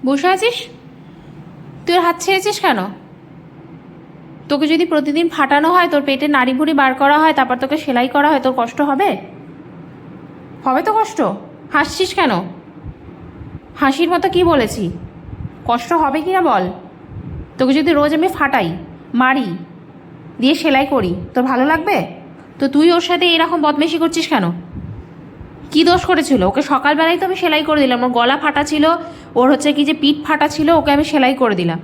বসে আছিস? তুই হাত ছেড়েছিস কেন? তোকে যদি প্রতিদিন ফাটানো হয়, তোর পেটে নাড়ি ভুড়ি বার করা হয়, তারপর তোকে সেলাই করা হয়, তোর কষ্ট হবে? হবে তো কষ্ট। হাসছিস কেন? হাসির মতো কি বলেছি? কষ্ট হবে কি না বল। তোকে যদি রোজ আমি ফাটাই, মারি, দিয়ে সেলাই করি, তোর ভালো লাগবে? তো তুই ওর সাথে এরকম বদমেশি করছিস কেন? কি দোষ করেছিল? ওকে সকালবেলায় তো আমি সেলাই করে দিলাম। ওর গলা ফাটা ছিল, ওর হচ্ছে কি যে পিঠ ফাটা ছিল, ওকে আমি সেলাই করে দিলাম।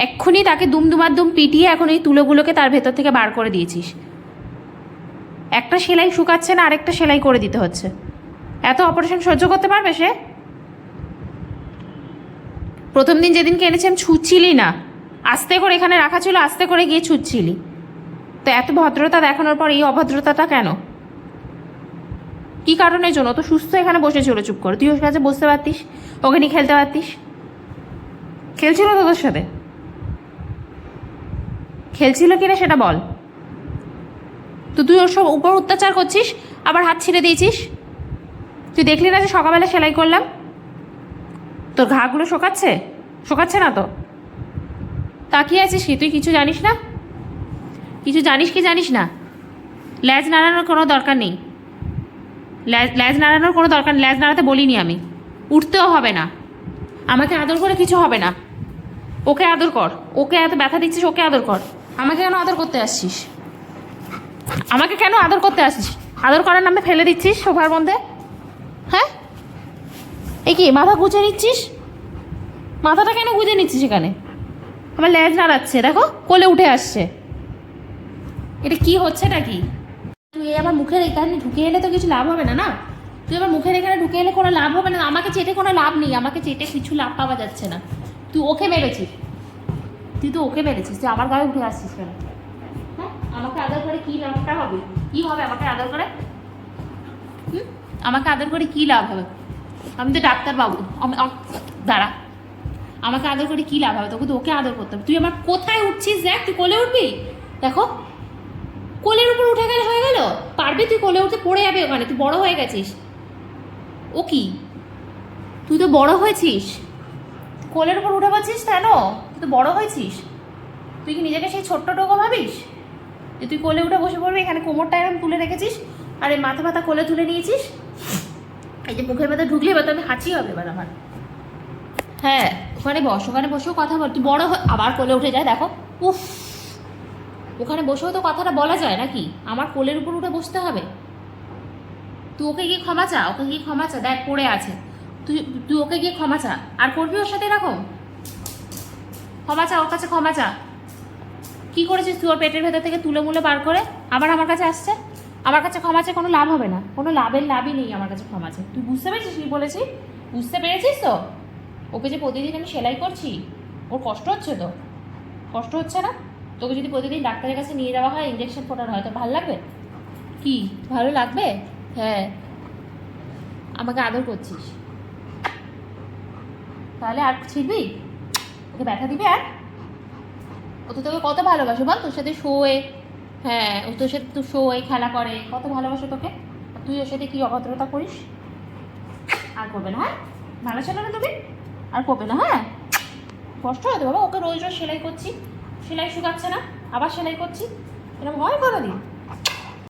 এক্ষুনি তাকে দুম পিটিয়ে এখন এই তুলোগুলোকে তার ভেতর থেকে বার করে দিয়েছিস। একটা সেলাই শুকাচ্ছে না, আরেকটা সেলাই করে দিতে হচ্ছে। এত অপারেশন সহ্য করতে পারবে সে? প্রথম দিন যেদিনকে এনেছিলাম ছুঁচ্ছিলি না, আস্তে করে এখানে রাখা ছিল, আস্তে করে গিয়ে ছুঁচ্ছিলি। তো এত ভদ্রতা দেখানোর পর এই অভদ্রতাটা কেন? কি কারণের জন্য? তো সুস্থ এখানে বসেছিল চুপ করে, তুই ওর কাছে বসতে পারতিস, ওকে নিয়ে খেলতে পারতিস। খেলছিল তোদের সাথে? খেলছিল কিনা সেটা বল। তো তুই ওর সব উপর অত্যাচার করছিস, আবার হাত ছিঁড়ে দিয়েছিস। তুই দেখলি না যে সকালবেলা সেলাই করলাম? তোর ঘাগুলো শোকাচ্ছে? শোকাচ্ছে না তো? তাকিয়ে আছিস কি? তুই কিছু জানিস না? কিছু জানিস কি জানিস না? ল্যাজ নাড়ানোর কোনো দরকার নেই। ল্যাজ নাড়ানোর কোনো দরকার নেই। ল্যাজ নাড়াতে বলিনি আমি। উঠতেও হবে না। আমাকে আদর করে কিছু হবে না। ওকে আদর কর। ওকে এত ব্যথা দিচ্ছিস, ওকে আদর কর। আমাকে কেন আদর করতে আসছিস? আমাকে কেন আদর করতে আসছিস? আদর করার নামে ফেলে দিচ্ছিস সোফার মধ্যে। হ্যাঁ, এই কি মাথা গুঁজে নিচ্ছিস? মাথাটা কেন গুঁজে নিচ্ছিস এখানে? আমার ল্যাজ নাড়াচ্ছে, দেখো কোলে উঠে আসছে। এটা কি হচ্ছে নাকি? তুই আমার মুখের এখানে ঢুকে এলে তো কিছু লাভ হবে না, না? তুই আমার মুখের এখানে ঢুকে এলে কোনো লাভ হবে না। আমাকে চেটে কোনো লাভ নেই, আমাকে চেটে কিছু লাভ পাওয়া যাচ্ছে না। তুই ওকে মেরেছিস, তুই তো ওকে মেরেছিস, তুই আমার গায়ে উঠে আসছিস কেন? হ্যাঁ, আমাকে আদর করে কি লাভটা হবে? কি হবে আমাকে আদর করে? আমাকে আদর করে কি লাভ হবে? আমি তো ডাক্তারবাবু। দাঁড়া, আমাকে আদর করে কি লাভ হবে? তোকে তো ওকে আদর করতে হবে। তুই আমার কোথায় উঠছিস? দেখ, তুই কোলে উঠবি, দেখো কোলের উপর উঠে গেলে হয়ে গেল। পারবি তুই কোলে উঠতে? পড়ে যাবে ওখানে, তুই বড় হয়ে গেছিস। ও কি, তুই তো বড় হয়েছিস, কোলের উপর উঠে পাচ্ছিস কেন? তুই তো বড় হয়েছিস। তুই কি নিজেকে সেই ছোট্ট টোকা ভাবিস যে তুই কোলে উঠে বসে পড়বি? এখানে কোমরটা এরকম তুলে রেখেছিস, আর এই মাথা ব্যথা কোলে তুলে নিয়েছিস। এই যে মুখের ব্যথা ঢুকলে এবার তো আমি হাঁচি হবে এবার আমার। হ্যাঁ, ওখানে বস, ওখানে বসেও কথা বল। তুই বড় আবার কোলে উঠে যায়, দেখো। উফ, ওখানে বসেও তো কথাটা বলা যায় নাকি? আমার কোলের উপর উঠে বসতে হবে? তুই ওকে গিয়ে ক্ষমা চা, ওকে গিয়ে ক্ষমা চা। দেখ পড়ে আছে, তুই তুই ওকে গিয়ে ক্ষমা চা। আর করবি ওর সাথে এরকম? ক্ষমা চা, ওর কাছে ক্ষমা চা। কি করেছিস তুই ওর পেটের ভেতর থেকে তুলে মুলে বার করে আবার আমার কাছে আসছে? আমার কাছে ক্ষমা চেয়ে কোনো লাভ হবে না, কোনো লাভই নেই আমার কাছে ক্ষমা চেয়ে। তুই বুঝতে পেরেছিস কি বলেছি? বুঝতে পেরেছিস তো? ওকে যে প্রতিদিন আমি সেলাই করছি, ওর কষ্ট হচ্ছে তো? কষ্ট হচ্ছে না? তোকে যদি প্রতিদিন ডাক্তারের কাছে নিয়ে যাওয়া হয়, ইঞ্জেকশন ফোটানো হয়, তো ভালো লাগবে কি? ভালো লাগবে? হ্যাঁ, আমাকে আদর করছিস, তাহলে আর ছিড়বি? ওকে ব্যথা দিবি আর? ও তো তোকে কত ভালোবাসে বল, তোর সাথে শোয়ে। হ্যাঁ, ও তোর সাথে তুই শোয়ে, খেলা করে, কত ভালোবাসে তোকে। তুই ওর সাথে কি অভদ্রতা করিস? আর করবে না, হ্যাঁ? ভালো ছিল না তুমি? আর করবে না, হ্যাঁ? কষ্ট হয় তো বাবা, ওকে রোজ রোজ সেলাই করছি, সেলাই শুকাচ্ছে না, আবার সেলাই করছি, এরকম হয় কোনোদিন?